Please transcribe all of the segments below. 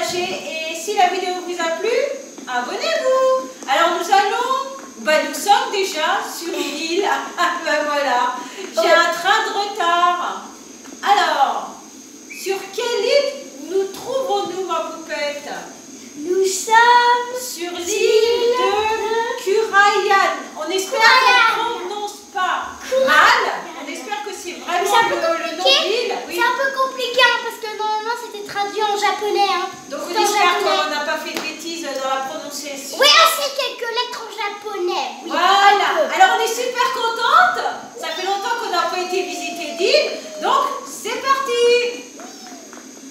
partager et si la vidéo vous a plu, abonnez-vous. Alors nous sommes déjà sur une île. Ben voilà, j'ai un train de retard. Alors, sur quelle île nous trouvons-nous, ma poupette? Nous sommes sur l'île de Curayan. On espère qu'on ne prononce pas mal. On espère que c'est vraiment le nom de l'île. Oui. C'est un peu compliqué parce que normalement c'était traduit en japonais. Donc on espère qu'on n'a pas fait de bêtises dans la prononciation. Oui, c'est quelques lettres en japonais. Oui, voilà. Alors on est super contente. Ça fait longtemps qu'on n'a pas été visiter d'île. Donc c'est parti.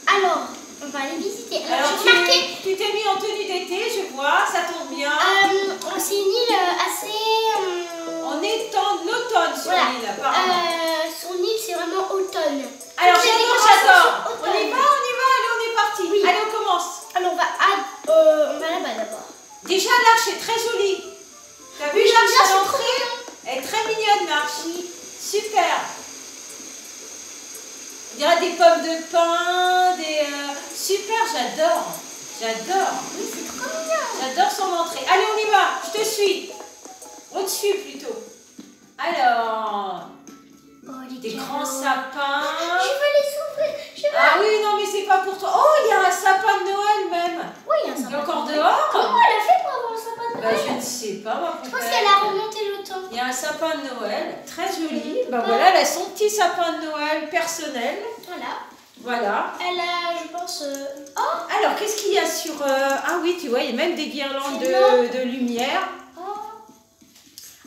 Alors, on va aller visiter. Alors tu t'es mis en tenue d'été, je vois, ça tombe bien. C'est une île assez... On est en automne sur l'île, apparemment. Son île, c'est vraiment automne. Alors j'adore. On y va, allez, on est parti. Oui. Allez, on commence. Alors on va là-bas d'abord. Déjà, l'arche est très jolie. T'as vu l'arche à l'entrée? Elle est très mignonne, l'arche. Oui. Super. On dirait des pommes de pin, des... Super, j'adore. J'adore. Oui, c'est trop mignon. J'adore son entrée. Allez, on y va. Je te suis. Au-dessus, plutôt. Alors... des grands sapins. Je veux les ouvrir. Ah oui, non, mais c'est pas pour toi. Oh, il y a un sapin de Noël même. Oui, il y a un sapin. Il est encore dehors? Comment elle a fait pour avoir un sapin de Noël? Je ne sais pas, ma poupette. Je pense qu'elle a remonté le temps. Il y a un sapin de Noël, très joli. Ben voilà, elle a son petit sapin de Noël personnel. Voilà. Elle a, je pense... Oh! Alors, qu'est-ce qu'il y a sur... Ah oui, tu vois, il y a même des guirlandes de lumière.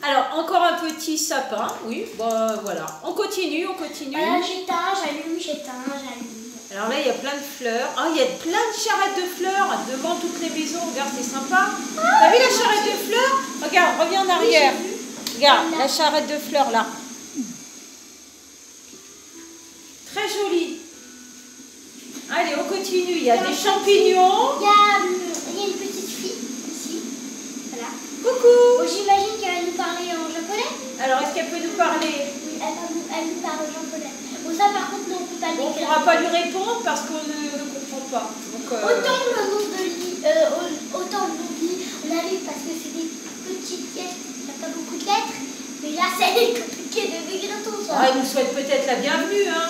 Alors, encore un petit sapin, oui, bon, voilà. On continue. J'éteins, j'allume. Alors là, il y a plein de fleurs. Ah, il y a plein de charrettes de fleurs devant toutes les maisons. Regarde, c'est sympa. T'as vu la charrette de fleurs? Regarde, reviens en arrière. Regarde, la charrette de fleurs, là. Très jolie. Allez, on continue. Il y a des champignons. Il y a une petite fille, ici. Voilà. Coucou. J'imagine qu'elle va nous parler en japonais. Alors, est-ce qu'elle peut nous parler? Oui, elle nous parle en japonais. Bon, ça, par contre, non, on ne peut pas le On ne pourra pas lui répondre parce qu'on ne comprend pas. Donc, autant le nom de l'île, on arrive parce que c'est des petites lettres, il n'y a pas beaucoup de lettres. Mais là, c'est compliqué de décrire tout ça. Elle nous souhaite peut-être la bienvenue. Hein.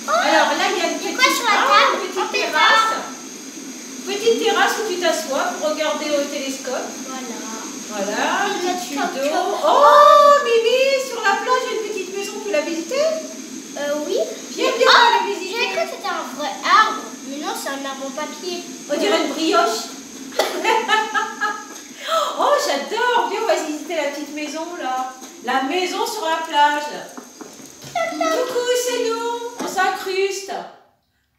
Oh, alors là, il y a une petite, sur la table, petite terrasse. Petite terrasse où tu t'assois pour regarder au télescope. Voilà, petite chute d'eau. Oh, Mimi, sur la plage, il y a une petite maison. Tu l'as visitée? Oui. Viens la visiter. J'avais cru que c'était un vrai arbre. Mais non, c'est un arbre en papier. On dirait une brioche. Oh, j'adore. Viens, on va visiter la petite maison, là. La maison sur la plage. Coucou, c'est nous. On s'incruste.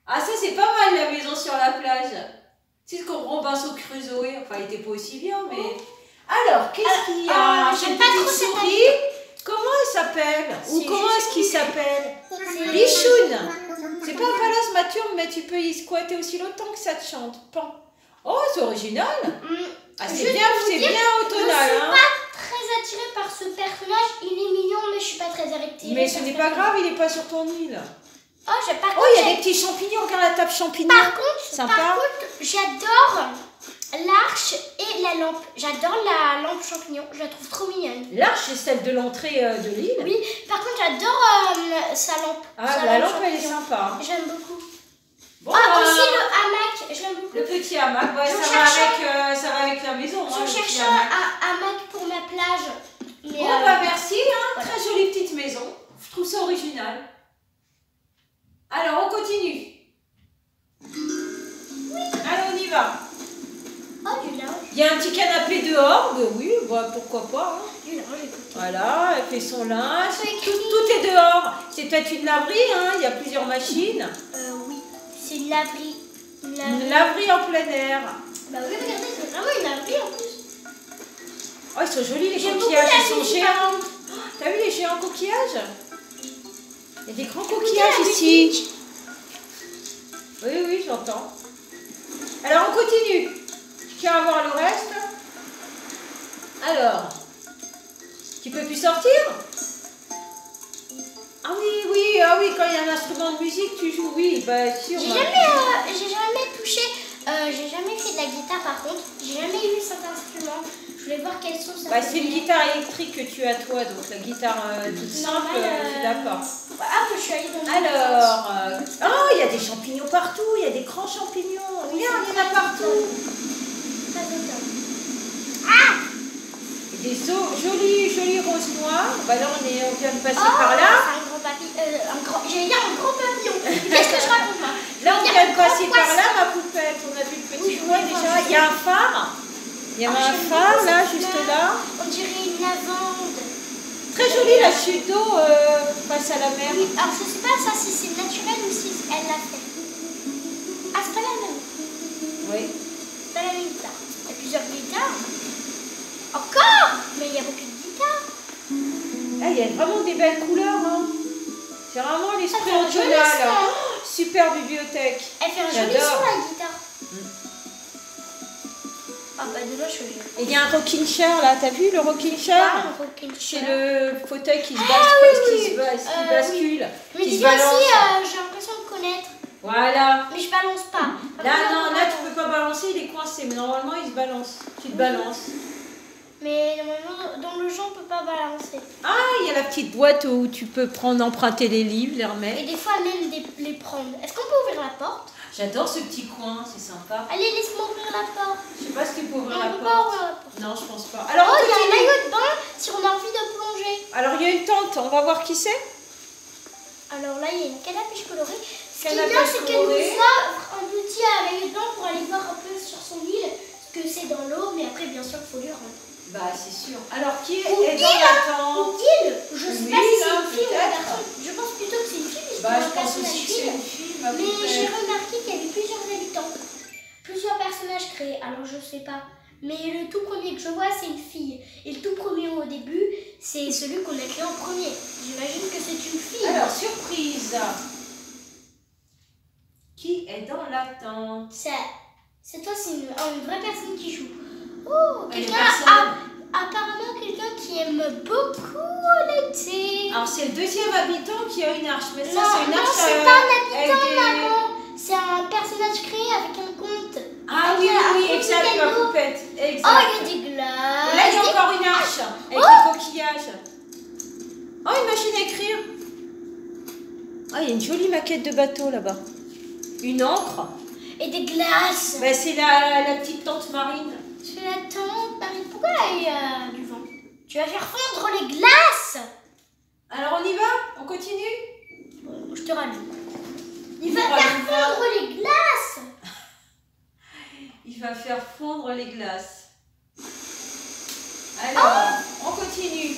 Ah, ça, c'est pas mal, la maison sur la plage. C'est ce qu'on Robinson Crusoe. Enfin, il était pas aussi bien, mais... Alors, qu'est-ce qu'il y a? J'ai une petite souris. Comment elle s'appelle? Ou comment est-ce qu'il s'appelle? Bichoun. C'est pas un palace mature, mais tu peux y squatter aussi longtemps que ça te chante. Pan. Oh, c'est original. Ah, c'est bien automnal. Je suis pas très attirée par ce personnage. Il est mignon, mais je suis pas très attirée. Mais ce n'est pas grave, il n'est pas sur ton île. Oh, il y a des petits champignons. Regarde la table champignons. Par contre, j'adore l'arche et la lampe. J'adore la lampe champignon. Je la trouve trop mignonne. L'arche, c'est celle de l'entrée de l'île? Oui. Par contre, j'adore sa lampe. Ah, la lampe, elle est sympa. J'aime beaucoup. Bon, aussi le hamac. J'aime beaucoup. Le petit hamac, ouais, ça va avec la maison. Je cherche un hamac pour ma plage. Mais merci. Hein, voilà. Très jolie petite maison. Je trouve ça original. Alors, on continue. Oui. Allez, on y va. Oh, du linge. Il y a un petit canapé dehors. Ben oui, bah, pourquoi pas. Hein. Du linge, écoute. Voilà, elle fait son linge. Tout est dehors. C'est peut-être une laverie, hein. Il y a plusieurs machines. Oui, c'est une laverie. Une laverie en plein air. Bah oui, regardez, c'est vraiment une laverie en plus. Oh, ils sont jolis les coquillages, ils sont géants. T'as vu les géants coquillages? Il y a des grands coquillages ici. Oui, j'entends. Alors, on continue. Tu tiens à voir le reste. Alors, tu peux plus sortir? Ah oui, ah oui, quand il y a un instrument de musique, tu joues, oui, bah sûr. J'ai jamais touché, j'ai jamais fait de la guitare par contre. J'ai jamais eu cet instrument. Je voulais voir quels sont ça. Bah, c'est une guitare électrique que tu as toi, donc la guitare toute simple, tu l'as pas. Ah, je suis allée dans le Alors, oh, il y a des champignons partout, il y a des grands champignons. Regarde, il y en a partout. Pas d'automne. Des jolis roses noirs. Bah là, on vient de passer Oh, par là. c'est un grand papillon. J'allais dire un grand papillon. Qu'est-ce que je raconte moi? Là, on vient de passer par là, ma poupette. On a vu le petit doigt déjà. Il y a un phare. Il y a un phare là, juste là. On dirait une lavande. Très jolie la chute d'eau face à la mer. Oui, alors je sais pas ça si c'est naturel ou si elle l'a fait. Ah, c'est pas la même. Oui. C'est pas la même guitare. Il y a plusieurs guitares. Encore. Mais il y a beaucoup de guitares. Ah, il y a vraiment des belles couleurs. Hein. C'est vraiment l'esprit Ça fait un joli Antonin son. là. Oh, super bibliothèque. Elle fait un joli J'adore. son la guitare. Ah bah dommage que Et il y a un rocking chair là, t'as vu le rocking chair? C'est le fauteuil qui se bascule, Mais qui dis se balance. aussi, j'ai l'impression de connaître. Voilà. Mais je balance pas. Là, non, là tu peux pas balancer, il est coincé, mais normalement il se balance. Tu te balances. Mais normalement, dans le jeu, on peut pas balancer. Ah, il y a la petite boîte où tu peux emprunter les livres, les remettre. Et des fois, même les prendre. Est-ce qu'on peut ouvrir la porte? J'adore ce petit coin, c'est sympa. Allez, laisse-moi ouvrir la porte. Je sais pas si tu peux ouvrir Non, la on peut pas porte. ouvrir la porte. Non, je pense pas. Alors, Oh, il y a un continue. maillot de bain si on a envie de plonger. Alors, il y a une tente, on va voir qui c'est. Alors là, il y a une canne à pêche colorée. Ce qui est Canne à bien, pêche c'est qu'elle nous colorée. offre un outil à maillot de bain pour aller voir un peu sur son île ce que c'est dans l'eau. Mais après, bien sûr, il faut lui rendre. Bah, c'est sûr. Alors, qui Ou est dans île, la ou tente? île. Je sais Oui, pas si c'est là, une fille ou un peut-être. garçon. Je pense plutôt que c'est une fille, puisque Bah, c'est je un pense personnage aussi que c'est fille. une fille, ma Mais poupée. j'ai remarqué qu'il y avait plusieurs habitants, plusieurs personnages créés, alors je sais pas. Mais le tout premier que je vois, c'est une fille. Et le tout premier au début, c'est celui qu'on a créé en premier. J'imagine que c'est une fille. Alors, surprise. Qui est dans la tente? C'est toi, c'est une vraie personne qui joue. Oh, Elle est quelqu'un, personne. apparemment quelqu'un qui aime beaucoup l'été. Alors, c'est le deuxième habitant qui a une arche. Mais ça, Non, c'est une non, arche. c'est pas un avec habitant, des- maman. C'est un personnage créé avec un conte. Ah oui, Avec un oui, petit exact, ma cadeau. poupette. Exact. Oh, il y a des glaces. Là, il y a encore une arche avec Oh. des coquillages. Oh, une machine à écrire. Oh, il y a une jolie maquette de bateau là-bas. Une encre. Et des glaces. Ben, c'est la petite tente marine. Je l'attends, Marie. Pourquoi il y a du vent? Tu vas faire fondre les glaces. Alors, on y va? On continue? Je te rallume. Il On va va faire le voir. fondre les glaces. Il va faire fondre les glaces. Alors, on continue.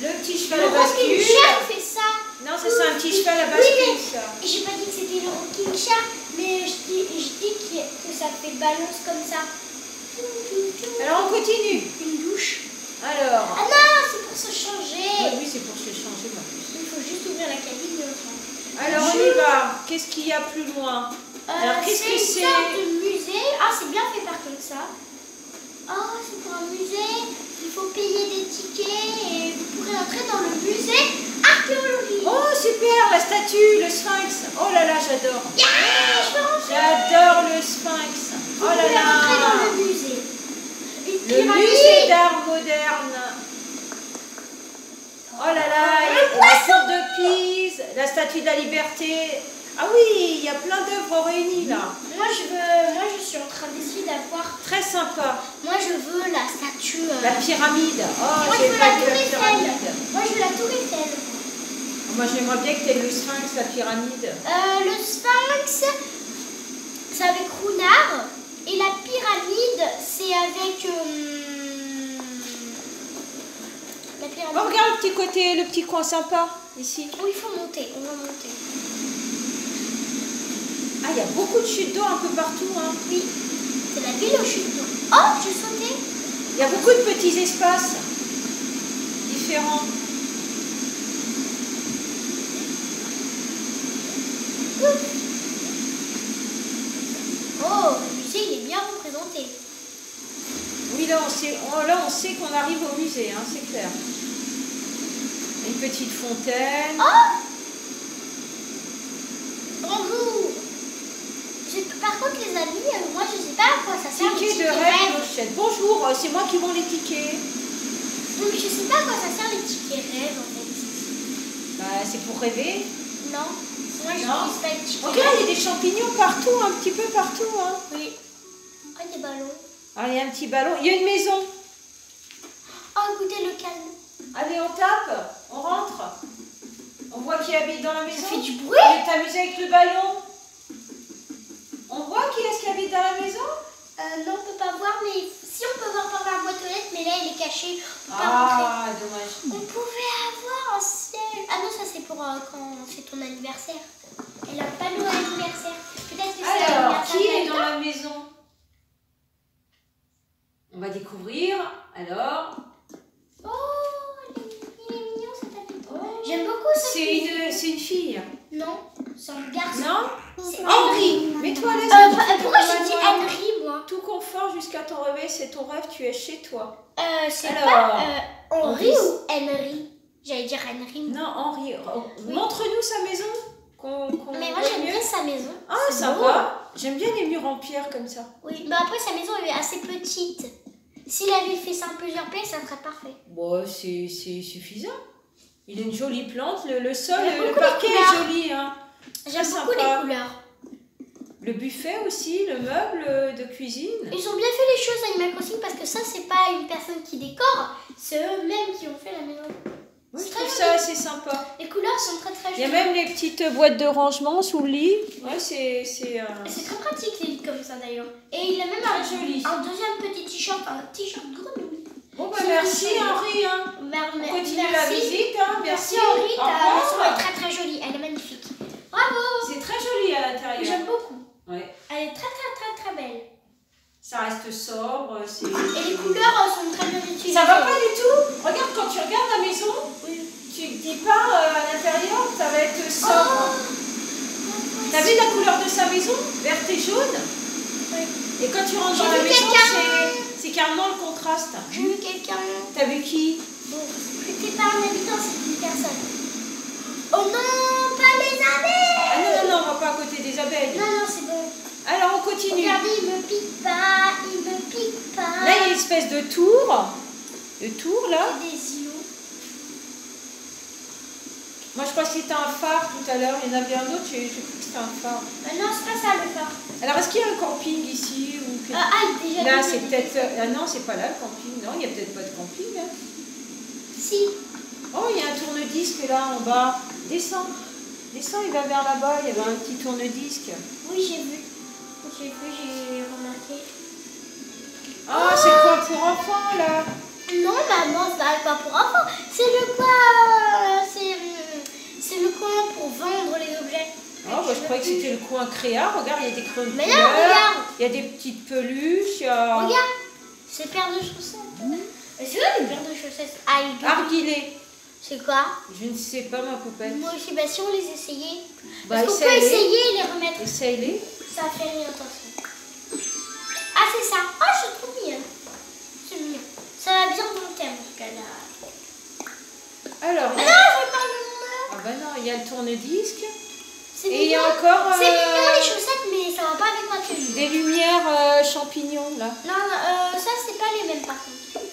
Le petit cheval Le à bascule. rocking chair fait ça. Non, ça c'est un petit cheval à Oui, bascule, mais ça. j'ai pas dit que c'était le rocking chair, mais je dis que ça fait balance comme ça. Alors, on continue. Une douche. Alors. Ah non, c'est pour se changer. Oui, c'est pour se changer, ma puce. Il faut juste ouvrir la cabine de l'enfant. Alors, on y va. Qu'est-ce qu'il y a plus loin? Alors, qu'est-ce que C'est c'est? une sorte de musée. Ah, c'est bien fait par contre ça. Oh, c'est pour un musée. Il faut payer des tickets et vous pourrez entrer dans le musée archéologie. Oh, super, la statue, le sphinx. Oh là là, j'adore. Yeah, je veux rentrer. J'adore le sphinx. Vous Oh là pouvez rentrer dans là. le musée. Une Le pyramide. musée d'art moderne. Oh là là, la tour de Pise, la statue de la liberté. Ah oui, il y a plein d'œuvres réunies là. Moi je suis en train d'essayer d'avoir. Très sympa. Moi je veux la statue. La pyramide. Oh, Moi je j'ai veux pas la vu tour la Eiffel. pyramide. Moi je veux la tour Eiffel. Moi j'aimerais bien que tu aies le sphinx, la pyramide. Le sphinx, c'est avec Runard. Et la pyramide, c'est avec. La pyramide. Oh, regarde le petit côté, le petit coin sympa ici. Oh, il faut monter, on va monter. Ah, il y a beaucoup de chutes d'eau un peu partout. Hein. Oui, c'est la ville aux chutes d'eau. Oh, j'ai sauté. Il y a beaucoup de petits espaces différents. Oh, le musée, il est bien représenté. Oui, là on sait qu'on arrive au musée, hein, c'est clair. Une petite fontaine. Oh, faire les Ticket de tickets rêve rêves. Clochette. Bonjour, c'est moi qui vends les tickets. Donc je sais pas à quoi ça sert les tickets rêves en fait. Bah, c'est pour rêver. Non, moi je Non. n'utilise pas les tickets Regarde, il rêves. y a des champignons partout, un petit peu partout. Hein. Oui. Oh, des ballons. Ah, il y a un petit ballon. Il y a une maison. Oh, écoutez le calme. Allez, on tape. On rentre. On voit qui habite dans la maison. Ça fait du bruit. Allez, t'amuser avec le ballon. On voit qui est-ce qui habite dans la maison. Non, on peut pas voir, mais si on peut voir par la boîte aux lettres, mais là il est caché. On peut pas rentrer. Ah, dommage. On pouvait avoir un ciel. Ah non, ça c'est pour quand c'est ton anniversaire. Elle a pas de anniversaire. Peut-être que c'est Alors, l'anniversaire qui est de dans quelqu'un. la maison? On va découvrir. Alors, Oh, il est mignon cet habitant. Oh. J'aime beaucoup ce c'est une fille. Non, c'est un garçon. Non? C'est Henri, mets-toi à l'aise. Pourquoi j'ai dit Henry, moi? Tout confort jusqu'à ton réveil, c'est ton rêve, tu es chez toi. C'est Alors, pas Henry Henri. ou Henry? J'allais dire Henry. Non, Henri, Oui. montre-nous sa maison. Qu'on Mais moi voit j'aime mieux. bien sa maison. Ah, C'est ça beau. va. J'aime bien les murs en pierre comme ça. Oui, mais après sa maison elle est assez petite. S'il avait fait ça en plusieurs pièces, ça serait parfait. Bon, c'est suffisant. Il a une jolie plante. Le sol, Il y a le beaucoup parquet de est couleurs. joli. Hein. J'aime Très beaucoup sympa. les couleurs. Le buffet aussi, le meuble de cuisine. Ils ont bien fait les choses Animal Crossing parce que ça c'est pas une personne qui décore, c'est eux-mêmes qui ont fait la maison. Oui, je C'est trouve très ça assez sympa. Les couleurs sont très très Il y a jolies. même les petites boîtes de rangement sous le lit. Ouais, c'est C'est très pratique les lits comme ça d'ailleurs. Et il a même très joli. un deuxième petit t-shirt, un t-shirt grenouille. Bon, bah C'est merci joli. Henri. Hein. On continue la visite. Hein. Merci Merci. Henri, Au ta maison revoir. est très très jolie, elle est magnifique. Bravo. C'est très joli à l'intérieur. J'aime beaucoup. Ouais. Elle est très très très très belle. Ça reste sobre. C'est... Et les couleurs sont très bien utilisées. Ça va pas du tout. Regarde, quand tu regardes la maison, Oui. tu dis pas à l'intérieur, ça va être sobre. Oh. T'as vu la couleur de sa maison? Verte et jaune. Oui. Et quand tu rentres J'ai dans la vu maison, quelqu'un. c'est carrément le contraste. J'ai vu quelqu'un. T'as vu qui? Bon, c'était pas un habitant, c'est une personne. Oh non, pas les abeilles. Ah non, non, non, on va pas à côté des abeilles. Non, non, c'est bon. Alors on continue. Regardez, il me pique pas, il me pique pas. Là, il y a une espèce de tour. De tour, là. C'est des îlots. Moi, je crois que c'était un phare tout à l'heure. Il y en avait un autre, j'ai cru que c'était un phare. Non, c'est pas ça le phare. Alors, est-ce qu'il y a un camping ici ou quelque- Déjà. Là, déjà, c'est déjà. peut-être... Ah non, c'est pas là le camping. Non, il n'y a peut-être pas de camping. Hein. Si. Oh, il y a un tourne-disque là en bas. Descends. Descends, il va vers là-bas. Il y avait un petit tourne-disque. Oui, j'ai vu. J'ai remarqué. Ah, c'est le coin pour enfants là. Non, maman, ça n'est pas pour enfants. C'est le coin. C'est le coin pour vendre les objets. Oh, bah, je croyais que c'était le coin créa. Regarde, il y a des crayons de Mais couleur. non, regarde. Il y a des petites peluches. Il y a... Regarde. C'est paire de chaussettes. C'est quoi les paires de chaussettes? Ah, il Arguilé. C'est quoi? Je ne sais pas, ma poupette. Moi aussi, bah si on les essayait. Bah, Parce qu'on peut essaye-les. essayer et les remettre. Essaye-les. Ça fait rien, attention. Ah, c'est ça. Ah, c'est trop mignon. C'est mignon. Ça va bien dans le thème, en tout cas, là. Alors, Ah il y non, a... je veux pas le nom. Ah bah non, il y a le tourne-disque. C'est Et il y a mignon. encore C'est mignon les chaussettes, mais ça va pas avec ma tenue. des lumières champignons là. Non, ça, c'est pas les mêmes, par contre.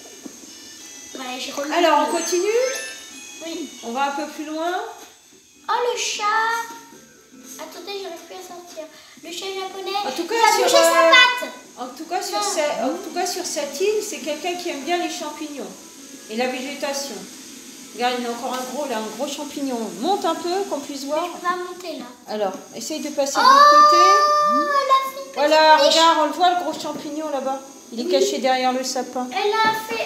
Voilà, j'ai remis. Alors, on continue. Oui. On va un peu plus loin. Oh, le chat. Attendez, j'arrive plus à sortir. Le chat japonais. En tout cas, il a sur, bougé sa patte. En tout cas, Non. sur cette île, c'est quelqu'un qui aime bien les champignons et la végétation. Regarde, il y en a encore un gros là, un gros champignon. Monte un peu, qu'on puisse voir. On va monter là. Alors, essaye de passer de l'autre côté. Oh, elle a fait une petite Voilà, niche. regarde, on le voit le gros champignon là-bas. Il est Oui. caché derrière le sapin. Elle a pris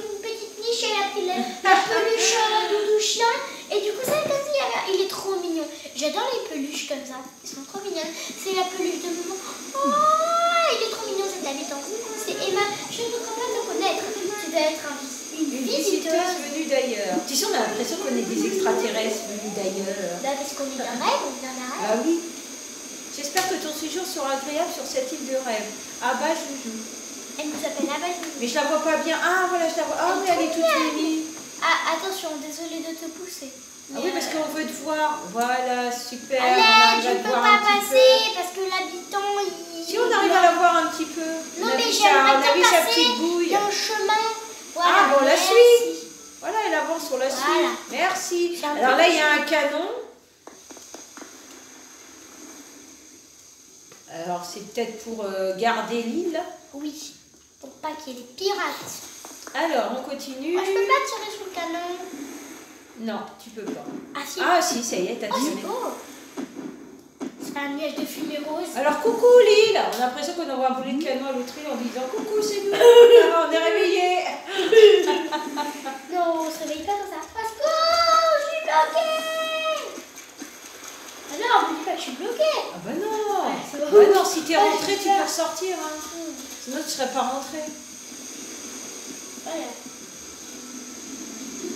une petite niche, elle a pris la peluche doudou chien. Et du coup, ça, il est trop mignon. J'adore les peluches comme ça. Ils sont trop mignonnes. C'est la peluche de maman. Oh, il est trop mignon cet habitant. C'est Emma. Je ne crois pas te connaître. Tu dois être une visiteuse. venue d'ailleurs. Tu sais, on a l'impression qu'on est des extraterrestres venus d'ailleurs. Bah, parce qu'on est d'un rêve, on vient d'un rêve. Ah oui. J'espère que ton séjour sera agréable sur cette île de rêve. Ah bah, Joujou. Elle nous appelle Abba. Mais je la vois pas bien. Ah, voilà, je la vois. Ah, mais elle est toute mignonne. Ah, attention. attention, désolée de te pousser. Ah oui, parce qu'on veut te voir. Voilà, super. Allez, on arrive je à ne te peux voir pas un petit passer parce que l'habitant, il... Si on arrive à la voir un petit peu. Non, On a mais vu j'aimerais on a vu bien sa passer. petite Il bouille. y a un chemin. Voilà, Ah, bon, on la merci. suit. Voilà, elle avance, on la suit. Voilà. Merci. C'est un peu Alors là, il y a chiant. un canon. Alors, c'est peut-être pour garder l'île. Oui, pour pas qu'il y ait des pirates. Alors, on continue. Moi, je peux pas tirer sur le canon. Non, tu peux pas. Ah si. Ah, si, ça y est, t'as Oh, tiré. c'est beau. C'est un nuage de fumée rose. Alors, coucou l'île. On a l'impression qu'on envoie un boulet de canon à l'autre île en disant coucou, c'est nous. Ah, on est réveillés. Non, on se réveille pas comme ça. Parce que je suis bloquée. Ah non, on me dit pas que je suis bloquée. Ah bah non. Ouais, c'est bon. Bah non, si t'es Ouais, rentré, tu super. peux ressortir. Hein. Sinon, tu serais pas rentré. Voilà.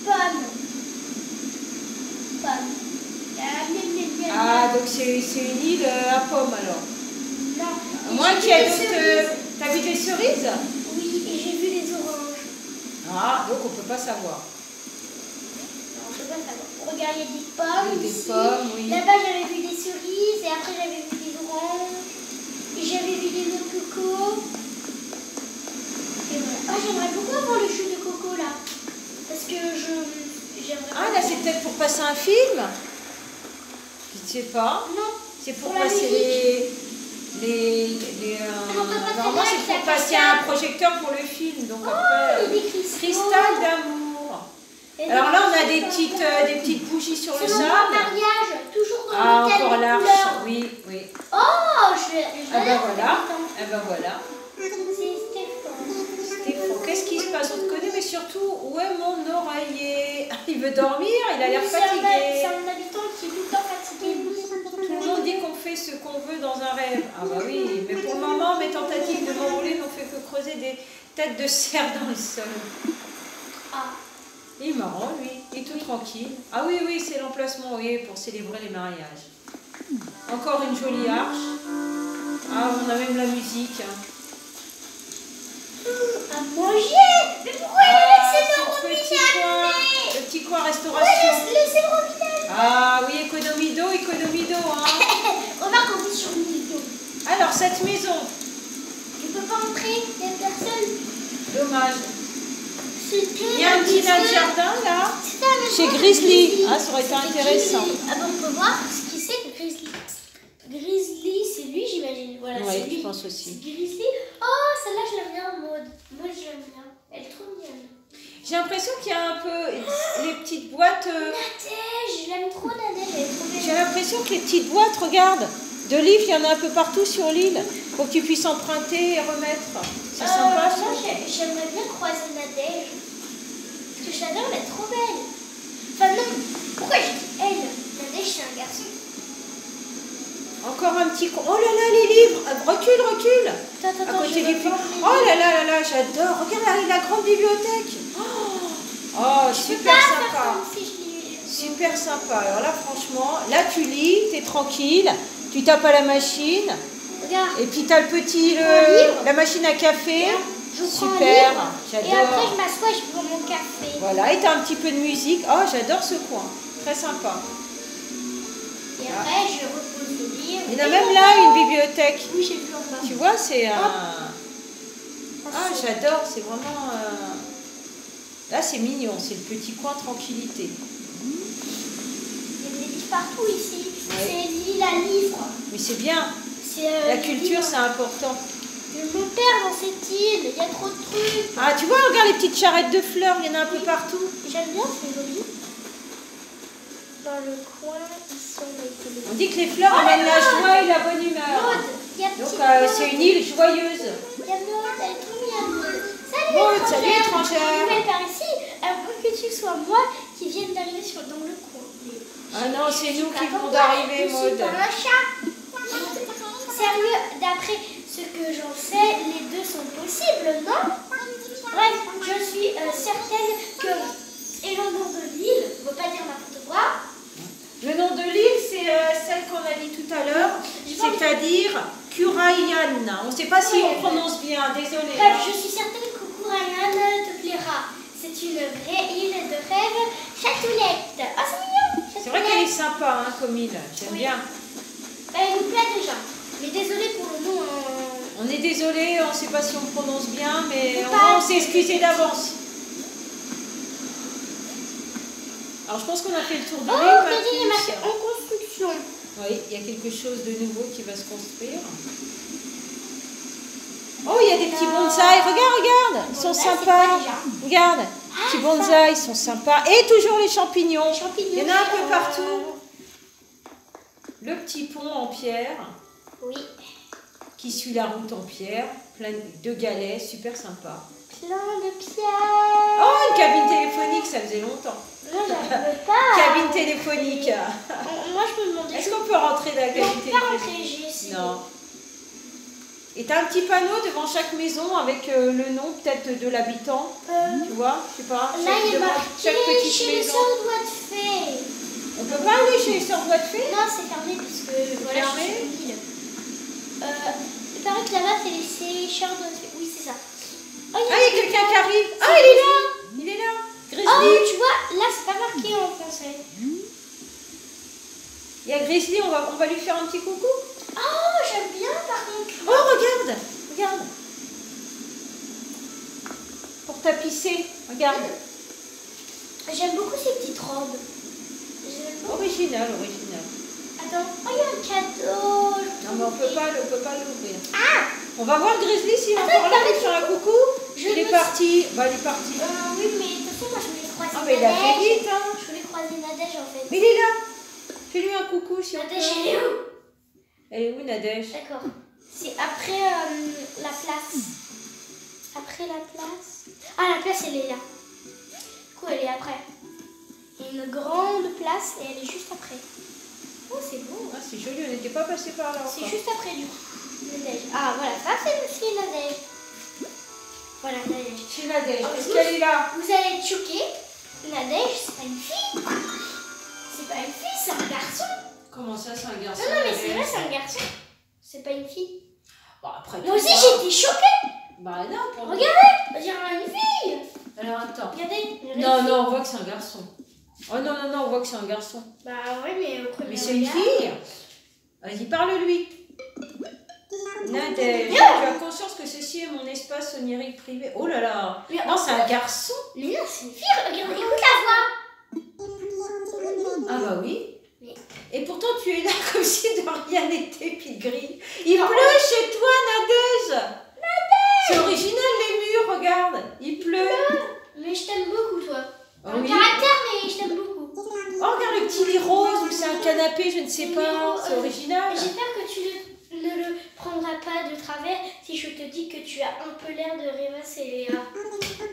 Pomme. Pomme. Ah, donc c'est une île à pommes alors. Non. Et Moi j'ai qui vu ai des d'autres. cerises. T'as vu des cerises? Oui, et j'ai vu des oranges. Ah, donc on peut pas savoir. Non, je peux pas savoir. Regarde, il y a des pommes Des ici. pommes, oui. Là-bas, j'avais vu des cerises et après, j'avais vu des oranges. Et j'avais vu des noix de coco. Et voilà. Ah, j'aimerais beaucoup avoir le jus de coco là. Parce que j'aimerais. Ah, là c'est peut-être pour passer un film? Je ne sais pas. Non. C'est pour Pour la passer normalement, c'est pour passer un projecteur pour le film. Donc après. Il y a des cristaux. Cristal d'amour. Et Alors là, on a des cristaux. petites bougies sur le C'est mon sable. mariage, toujours dans Ah, le thème encore des l'arche. couleurs. Oui, oui. Oh, je Ah ben l'adore, voilà. cet Ah ben voilà. habitant. C'est Stéphane. Stéphane, qu'est-ce qui se passe? On te connaît, mais surtout, où est mon oreiller? Il veut dormir, il a l'air Oui, fatigué. c'est un habitant qui est tout le temps fatigué. Tout le monde dit qu'on fait ce qu'on veut dans un rêve. Ah bah oui, mais pour le moment, mes tentatives de m'enrouler n'ont fait que creuser des têtes de cerf dans le sol. Ah. Il est marrant, lui. Il est tout tranquille. Ah oui, oui, c'est l'emplacement, oui, pour célébrer les mariages. Encore une jolie arche. Ah, on a même la musique. À manger. Mais pourquoi il a laissé le robinet allumé? Le petit coin restauration. Laissez le robinet. Ah oui, économie d'eau, hein. Remarque, on vit sur une île d'eau. Alors, cette maison, Tu peux pas entrer, il y a personne. dommage. C'était Il y a un petit nain de jardin, là. C'était un Chez maison de Grizzly. Ah, ça aurait été C'était intéressant. Grizzly. Ah ben, on peut voir ce qui c'est que Grizzly. Grizzly, c'est lui, j'imagine. Voilà, Oui, c'est lui. je pense aussi. C'est Grizzly. Oh, celle-là, je l'aime bien en mode. Moi, je l'aime bien. Elle est trop mignonne. J'ai l'impression qu'il y a un peu les petites boîtes. Nadège, je l'aime trop, Nadège. Elle est trop J'ai belle. l'impression que les petites boîtes, regarde, de livres, il y en a un peu partout sur l'île pour que tu puisses emprunter et remettre. C'est sympa, ça. Moi, j'aimerais bien croiser Nadège. Parce que je l'adore, elle est trop belle. Enfin, non. Pourquoi je dis elle? Nadège, c'est un garçon. Encore un petit. Oh là là, les livres. Recule. Attends, À côté je du vais film. voir les Oh là là, j'adore. Regarde la grande bibliothèque. Oh, super pas sympa. faire comme si je lis. Super sympa. Alors là, franchement, là tu lis, t'es tranquille, tu tapes à la machine, Regarde. et puis t'as le petit, Un livre. la machine à café. Je prends un Super, livre, et après j'adore. je m'assois et je prends mon café. Voilà, et t'as un petit peu de musique. Oh, j'adore ce coin. Très sympa. Et après je repose le livre. Il y en a même là une bibliothèque. Oui, j'ai vu en bas. Tu vois, c'est un. Hop. Ah, j'adore, c'est vraiment. Là, c'est mignon, c'est le petit coin tranquillité. Il y a des livres partout ici. Ouais. C'est l'île à livres. Mais c'est bien. C'est, La les culture, livres. c'est important. Je me perds dans cette île. Il y a trop de trucs. Ah, tu vois, regarde les petites charrettes de fleurs, il y en a un peu partout. J'aime bien, c'est joli. Dans le coin, ici, on a été On dit que les fleurs amènent la joie et la bonne humeur. Maud, il y a Donc, petite Maud. c'est une île joyeuse. Il y a Maud, elle est trop mignonne. Salut, Maud, salut, étrangère. étrangère. Nouvelle par ici. Avant que tu sois moi qui vienne d'arriver dans le coin. Ah non, c'est nous qui venons Attends, d'arriver, je suis Maud. dans un chat. Sérieux, d'après ce que j'en sais, les deux sont possibles, non? Bref, je suis certaine que Éléonore de Lille ne veut pas dire n'importe quoi. Le nom de l'île, c'est celle qu'on a dit tout à l'heure, c'est-à-dire Curayan. On ne sait pas si on prononce bien, désolé. Bref, je suis certaine que Kourayan te plaira. C'est une vraie île de rêve Chatoulette. Ah, c'est mignon. C'est vrai qu'elle est sympa, hein, Comile. J'aime Oui. bien. Elle nous plaît déjà. Mais désolé pour le nom. On est désolé, on ne sait pas si on prononce bien, mais Faut pas- on s'est excusé d'avance. Alors je pense qu'on a fait le tour de Oh, l'île, Claudine, il m'a Patrice. fait en construction. Oui, il y a quelque chose de nouveau qui va se construire. Oh, il y a des petits bonsaïs. Regarde. Ils sont Bonsaï, c'est sympas. quoi déjà Regarde. Petits bonsaïs, ils sont sympas. Et toujours les champignons. Les champignons. Il y en a un peu partout. Le petit pont en pierre Oui. qui suit la route en pierre. Plein de galets, super sympa. Plein de pierres. Oh, une cabine téléphonique, ça faisait longtemps. Non, j'arrive pas. Cabine téléphonique. Moi, je me demandais. Est-ce qu'on peut rentrer dans la Non, cabine pas téléphonique? rentrer, j'ai essayé. Non. Et t'as un petit panneau devant chaque maison avec le nom peut-être de l'habitant. Tu vois, je sais pas. Là, il est devant marqué chaque petite chez les maison. sœurs doigts de fée. On peut pas aller chez les sœurs doigts de fée? Non, c'est fermé parce que voilà, Fermé. je suis sur une île. Il paraît que là-bas, c'est les sécheurs doigts de fée. Oui, c'est ça. Oh, Ah, il y a quelqu'un qui arrive. Ah, il est là. Il est là. Grizzly. Oh, tu vois, là, c'est pas marqué en français. Il y a Grizzly, on va lui faire un petit coucou. Oh, j'aime bien par contre. Oh, regarde. Regarde. Pour tapisser. Regarde. J'aime beaucoup ces petites robes. J'aime beaucoup. Original, original. Attends, oh, il y a un cadeau. Non, mais on peut pas l'ouvrir. Ah, On va voir Grizzly s'il est Attends, encore là il pour faire un coucou. Je Il est me- parti. Bah, il est parti. oui, mais de toute façon, moi, je voulais croiser Ah, mais il a fait Nadège. vite, hein. Je voulais croiser Nadège, en fait. Mais il est là. Fais-lui un coucou si on Nadège, peut. elle est où? Elle est où, Nadège? D'accord. C'est après la place. Après la place. Ah, la place, elle est là. Du coup, elle est après. Il y a une grande place et elle est juste après. Oh, c'est beau. Ah, c'est joli, on n'était pas passé par là C'est encore. juste après, du coup. Nadège. Ah, voilà, ça, c'est aussi Nadège. Voilà, Nadège. Chez Nadège, Oh, est-ce vous- qu'elle est là? Vous allez être choqués. Nadège, c'est pas une fille. C'est pas une fille, c'est un garçon. Comment ça, c'est un garçon? Non, non, mais c'est Nadège? vrai, c'est un garçon. C'est pas une fille. Bon, après Moi tout aussi, ça- j'ai été choquée. Bah non, pour Regardez, on dirait une fille. Alors attends. Regardez. Non, non, on voit que c'est un garçon. Oh non, non, non, on voit que c'est un garçon. Bah ouais, mais au premier Mais c'est une regard- fille. Vas-y, parle-lui. Nadège, tu Bien. as conscience que ceci est mon espace onirique privé. Oh là là. Mais Non, c'est un garçon. Mais non, c'est une fille. Regarde, écoute la voix. Ah bah oui. Mais- Et pourtant, tu es là comme si de rien n'était, Pigri. Il pleut chez toi, Nadège. C'est original, les murs, regarde. Il pleut. Mais je t'aime beaucoup, toi. Oh Un oui. caractère, mais je t'aime beaucoup. Oh, regarde le petit lit rose, ou c'est un canapé, je ne sais pas. C'est original. J'espère que tu ne le prendras pas de travers si je te dis que tu as un peu l'air de Rêvasse et Léa.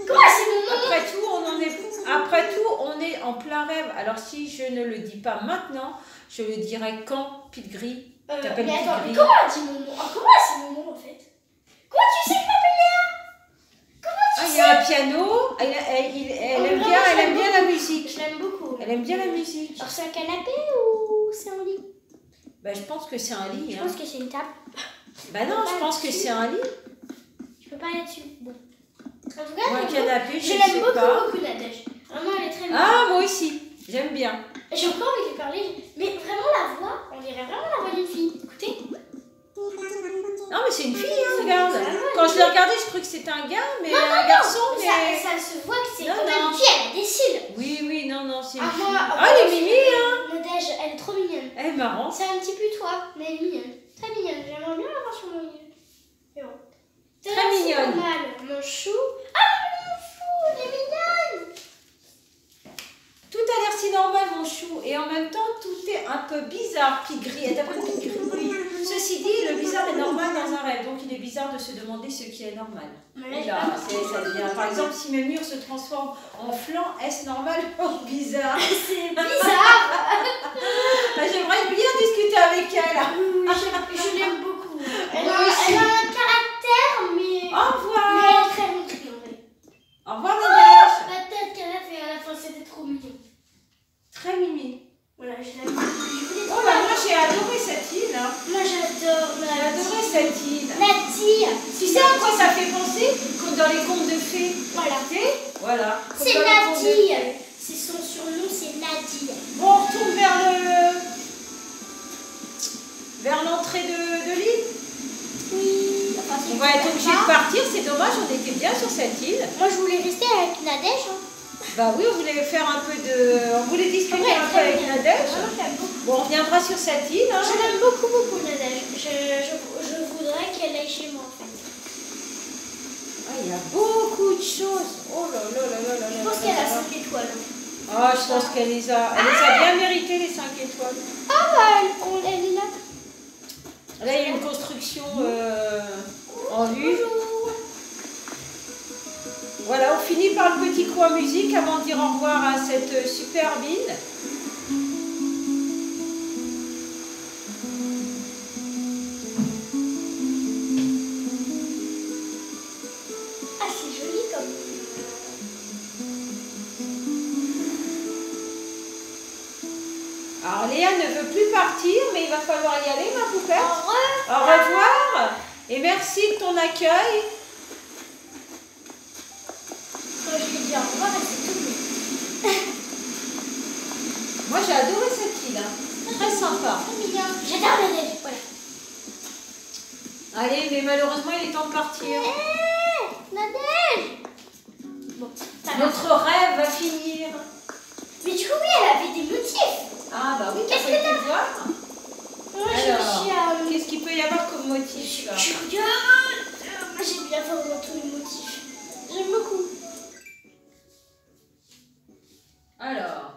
Quoi, c'est mon nom? Après tout, on est en plein rêve. Alors si je ne le dis pas maintenant, je le dirai quand Pigri t'appelle Mais attends, Pigri. mais comment on dit mon nom? Comment c'est mon nom en fait? Comment tu sais que je m'appelle Léa? Comment tu Ah, il y sais? a un piano. Elle aime bien, elle aime bien la musique. Je l'aime beaucoup. Elle aime bien la musique. Alors c'est un canapé ou c'est un lit? Bah, je pense que c'est un lit. Je Hein. pense que c'est une table. Bah non, je pense que c'est un lit. Je peux pas aller dessus. Bon. En tout Ou cas, un canapé, je je ne l'aime sais beaucoup, pas. beaucoup Nadège. Vraiment, elle est très bien. Ah, moi aussi. J'aime bien. J'ai encore envie de lui parler. Mais vraiment, la voix, on dirait vraiment la voix d'une fille. Écoutez. Non, mais c'est une fille, hein, regarde. C'est vrai. Quand je l'ai regardé, je croyais que c'était un gars, mais Non, non, un garçon, Mais mais... ça se voit que c'est Non, quand même non. une fille, elle a des cils. Oui, oui, non, non, c'est une Ah, fille. moi, Ah, elle est mimi, hein. Nadège, elle est trop mignonne. Elle est marrante. C'est un petit peu toi, mais elle est mignonne. Très mignonne. J'aimerais bien l'avoir sur mon lit. Mais bon. Très Là, c'est mignonne. normal. Mon chou. Ah, mon chou, elle est mignonne. Tout a l'air si normal, mon chou, et en même temps, tout est un peu bizarre, Pigri. Elle t'appelle Pigri. Oui. Ceci dit, le bizarre est normal dans un rêve, donc il est bizarre de se demander ce qui est normal. Mais là, Et j'ai là, pas ça devient. Par exemple, si mes murs se transforment en flanc, est-ce normal ou bizarre? C'est bizarre. Ah, j'aimerais bien discuter avec elle. Oui, je l'aime beaucoup. Elle Moi a, aussi. elle a un caractère, mais Au elle revoir. est très gentille en vrai. Au revoir, Nadège. La tête qu'elle a fait à la fin, c'était trop mignon. Très mimi. Voilà, je l'aime. Je voulais Oh, trop bah, la- moi, j'ai adoré cette île. Hein. Moi, j'adore J'ai adoré cette île. la tire. Tu sais à quoi ça fait penser? Comme dans les contes de fées. Voilà. Tu sais? Voilà. Comme C'est dans les contes de Nati. fées. C'est son surnom, dommage, on était bien sur cette île. Moi, je voulais rester avec Nadège. Hein. Bah oui, on voulait faire un peu de... On voulait discuter un peu avec Nadège. Bon, on reviendra sur cette île. Hein. Je l'aime beaucoup, beaucoup, Nadège. Je voudrais qu'elle aille chez moi, en fait. Ah, il y a beaucoup de choses. Oh là là là là là. Je pense qu'elle a 5 étoiles. Ah, je pense qu'elle les a bien méritées, les 5 étoiles. Ah, bah, elle est là. Là, il y a une construction en vue. Voilà, on finit par le petit coin musique avant de dire au revoir à cette superbe île. Ah, c'est joli comme... Alors, Léa ne veut plus partir, mais il va falloir y aller, ma poupette. Au Au revoir et merci de ton accueil. Quand je lui dis au revoir, elle s'est tournée. Moi, j'ai adoré cette île. Hein. Très sympa. J'adore la neige. Voilà. Allez, mais malheureusement, il est temps de partir. La neige. Bon, ça va. Notre rêve va finir. Mais du coup, oui, elle avait des motifs. Ah, bah oui, Qu'est-ce t'as que pas été voir. Moi, je Alors, suis qu'est-ce qu'il peut y avoir comme motif là? je regarde. Moi, j'aime bien faire dans tous les motifs. J'aime beaucoup. Alors,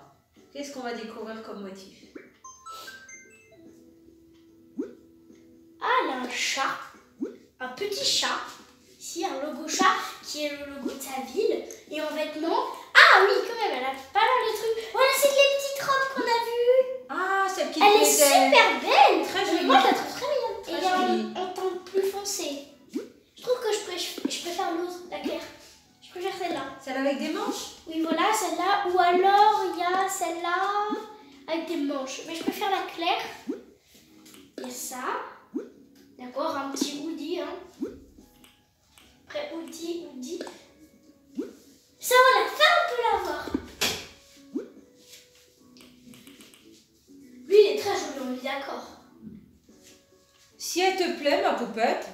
qu'est-ce qu'on va découvrir comme motif? Ah, elle a un chat. Un petit chat. Ici, un logo chat qui est le logo de sa ville. Et en vêtements. Ah oui, quand même, elle a pas mal de trucs. Voilà, c'est les petites robes qu'on a vues. Ah, cette petite Elle est médaille. super belle. Très jolie. Moi, je la trouve très mignonne. Très Et elle est jolie. en teint plus foncé. Je trouve que je préfère l'autre, la claire. Je préfère celle-là. Celle avec des manches? Oui, voilà, celle-là. Ou alors, il y a celle-là avec des manches. Mais je préfère la claire. Il y a ça. D'accord, un petit hoodie. Hein. Après, hoodie. Ça, voilà, ça, on peut l'avoir. Lui, il est très joli, on est d'accord. Si elle te plaît, ma poupette.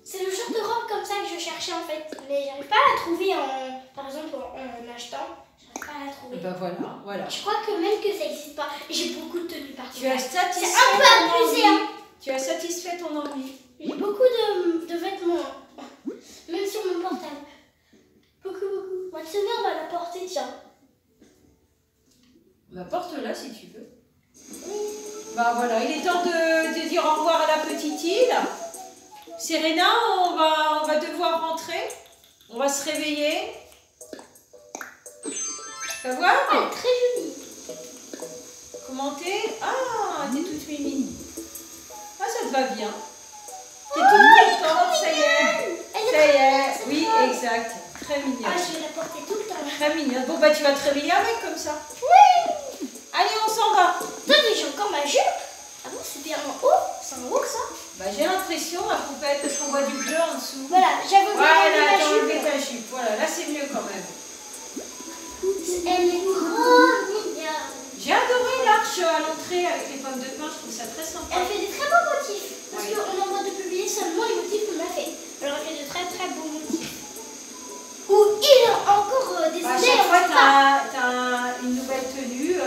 C'est le genre de robe comme ça que je cherchais en fait. Mais j'arrive pas à la trouver par exemple en achetant. J'arrive pas à la trouver. Ben voilà. Je crois que même que ça n'existe pas. Et j'ai beaucoup de tenues partout. Tu as satisfait C'est un peu ton abusé, envie. hein. Tu as satisfait ton envie. J'ai beaucoup de vêtements. Même sur mon portable. Beaucoup. Maintenant, on va la porter, tiens. Bah, porte-la si tu veux. Bah voilà, il est temps de dire au revoir à la petite île. Serena, on va devoir rentrer. On va se réveiller. Tu vas voir? Elle est très jolie. Comment t'es? Ah, t'es toute mimi. Ah, ça te va bien. T'es toute contente, ça y est. Ça y est, oui, exact. Très Ah, mignonne. je vais la porter tout le temps. Très mignonne. Bon, bah tu vas te réveiller avec comme ça. Oui. Allez, on s'en va. Attendez, j'ai encore ma jupe. Ah bon, c'est bien en haut. C'est en haut, ça. Bah j'ai l'impression, ma poupette, parce qu'on voit du bleu en dessous. Voilà, j'avais oublié Voilà, ma t'as jupe. enlevé ta jupe. Voilà, là c'est mieux quand même. Elle est trop mignonne. J'ai adoré l'arche à l'entrée avec les pommes de pin, je trouve ça très sympa. Elle fait des très beaux motifs. Parce Oui. qu'on envoie de publier seulement les motifs qu'on a fait. Alors elle fait de très très beaux motifs. Ou il y a encore des À idées. chaque fois, on sait pas. t'as une nouvelle tenue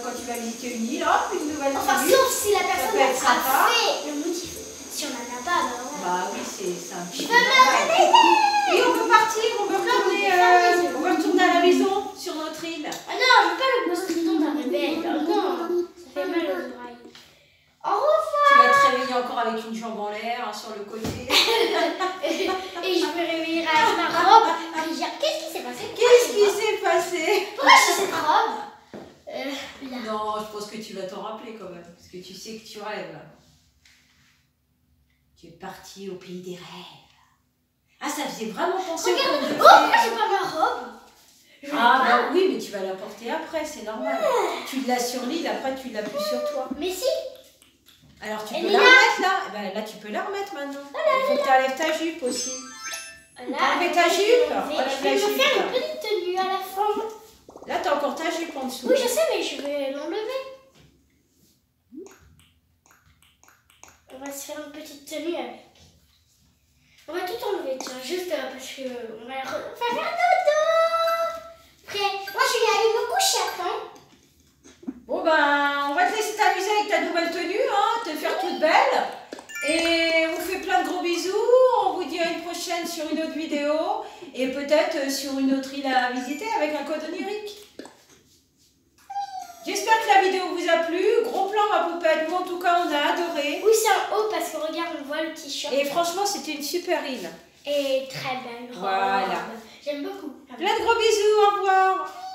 quand tu vas visiter une île, hop, une nouvelle Enfin, tenue. sauf si la personne peut être sympa. a fait le motif. Si on n'en a pas, ben voilà. Bah oui, c'est un petit Je peu peux me normal. réveiller. Oui, on peut partir, on peut retourner à la maison sur notre île. Ah non, je veux pas le gros strident d'un réveil. Ah non, ça fait mal aux oreilles. Au revoir. Tu vas te réveiller encore avec une jambe en l'air hein, sur le côté. Et je me réveillerai avec ma robe. Je vais dire, qu'est-ce qui s'est passé? Qu'est-ce qui s'est passé? Pourquoi j'ai cette robe? Là. Non, je pense que tu vas t'en rappeler quand même, parce que tu sais que tu rêves. Tu es parti au pays des rêves. Ah, ça faisait vraiment penser Regarde, au conte de oh, moi fées. j'ai pas ma robe. Je l'ai Ah, pas. bah oui, mais tu vas la porter après, c'est normal. Tu l'as sur l'île, après tu l'as plus sur toi. Mais si. Alors tu Elle peux est la là. remettre là. Eh ben, là, tu peux la remettre maintenant. Il faut que tu enlèves ta jupe aussi. Là, Enlève ta jupe. Je Enlève vais la me jupe. faire une petite tenue à la fin. Là, t'as encore ta jupe en dessous. Oui, je sais, mais je vais l'enlever. On va se faire une petite tenue avec. On va tout enlever, tiens. juste parce que on va faire dodo. Après, moi je vais aller me coucher après. Bon ben, on va te laisser t'amuser avec ta nouvelle tenue, hein, te faire toute belle. Et on vous fait plein de gros bisous. On vous dit à une prochaine sur une autre vidéo. Et peut-être sur une autre île à visiter avec un code onirique. J'espère que la vidéo vous a plu. Gros plan ma poupette. Nous en tout cas on a adoré. Oui, c'est un haut parce que regarde, on voit le t-shirt. Et franchement c'était une super île. Et très belle robe. Voilà. J'aime beaucoup. Plein de gros bisous. Au revoir.